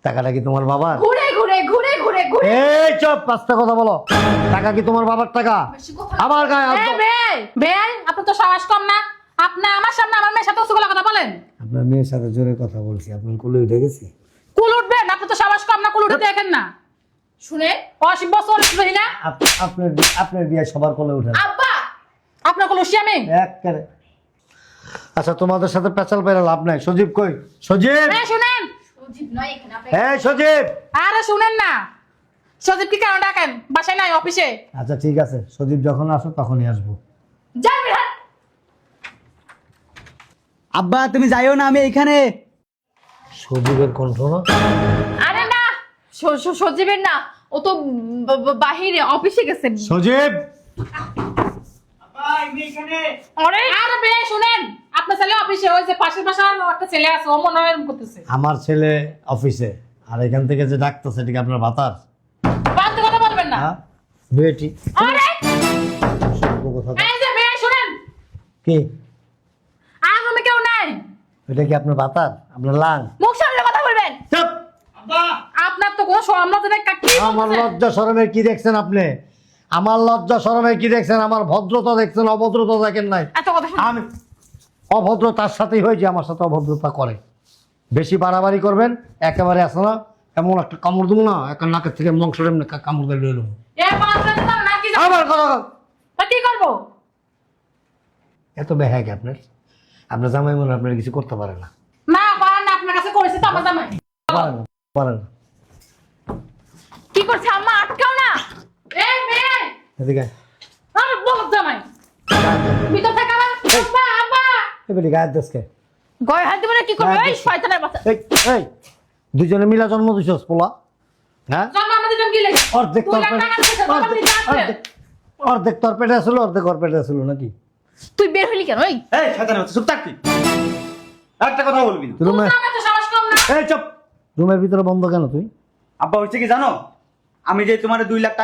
টাকাটা কি তোমার বাবার? ঘুরে ঘুরে ঘুরে ঘুরে ঘুরে এই চুপ, আস্তে কথা বলো। টাকা কি তোমার বাবার টাকা? বেশি কথা আমার গায়ে হাত দাও। বেয়াই আপনার তো সাহস কম না। আপনি আমার সামনে আমার মেয়ের সাথে ওসুগুলা কথা বলেন। আপনার মেয়ের সাথে জোরে কথা বলছি, আপনার কোলে উঠে গেছি। কুল উঠবেন, আপনি তো সাহস কম না, কুল উঠে দেখেন না। শুনে অসীম বছর হই না আপনার বিয়ে সবার কোলে উঠে। আব্বা আপনার কুল উঠছি আমি। একেবারে। আচ্ছা তোমাদের সাথে পেঁচাল পেরে লাভ নাই। সজীব কই? সজীব, হ্যাঁ শুনেন। সজীব নয় এখানে আপনি হ্যাঁ সজীব। আরে শুনেন না, সজীব কি কারণ ডাকেন? বাসায় নাই, অফিসে। আচ্ছা ঠিক আছে, সজীব যখন আসো তখনই আসবো। যান বের হন। আব্বা তুমি যাইও না, আমি এখানে। সজীবের কণ্ঠ না? আরে না সজীবের না, ও তো বাহিরে অফিসে গেছে। সজীব, আরে বে শুনেন, আপনার ছেলে অফিসে, ওই যে পাশের বাসার একটা ছেলে আছে, ও মনে হয় এরকম করতেছে। আমার ছেলে অফিসে, আর এখান থেকে যে ডাকতেছে এটা কি আপনার ভাতার? বাড়তি কথা বলবেন না। হ্যাঁ বেটি। আরে কথা এই যে বে শুনেন, কি আর আমি কেউ নাই। এটা কি আপনার ভাতার? আপনার লাং? মুখ সামলে কথা বলবেন। চুপ। আপনার তো কোনো সম্মান নেই, কি আমার বলতেছেন? লজ্জা শরমের কি দেখছেন আপনি? আমার লজ্জা শরমের কি দেখছেন? আমার ভদ্রতা দেখছেন, অভদ্রতা দেখেন নাই? এত কথা শুনেন। আমি অভদ্র তার সাথেই হয়েছে, আমার সাথে অভদ্রতা করে। বেশি বাড়াবাড়ি করবেন একেবারে আসে না, এমন একটা কামড় দেবো না, একটা নাকের থেকে মাংসের এমনি কামড় দিয়ে লইল। এ পাঁচজন তো না কি আমার কথা তা কি করবো? এত বেহায় কি আপনার? আপনার জামাই মনে হয় আপনার কিছু করতে পারে না। না পারেন না, আপনার কাছে করেছে তো আমার জামাই। পারে না, পারে না। কি করছে আম্মা? আটকাও না। এই মেয়ে, এদিকে আয়। আরে বলো জামাই ভিতর থেকে আবার আব্বা আব্বা। এবারে গায়ের দেশকে গয়ে হাত দিবে না, কি করবে? এই শয়তানের বাচ্চা। এই দুজনে মিলা জন্ম দিছস পোলা? হ্যাঁ, জন্ম আমাদের জন্য কি লাগে? অর্ধেক তোর পেটে, অর্ধেক তোর পেটে আসলো, অর্ধেক ওর পেটে আসলো নাকি? তুই বের হইলি কেন? এই এই শয়তানের বাচ্চা, চুপ থাক তুই। একটা কথা বলবি না। রুমে আমার তো সাহস কম না। এই চুপ। রুমের ভিতরে বন্ধ কেন তুই? আব্বা হচ্ছে কি জানো, আমি যে তোমার 2 লাখ টাকা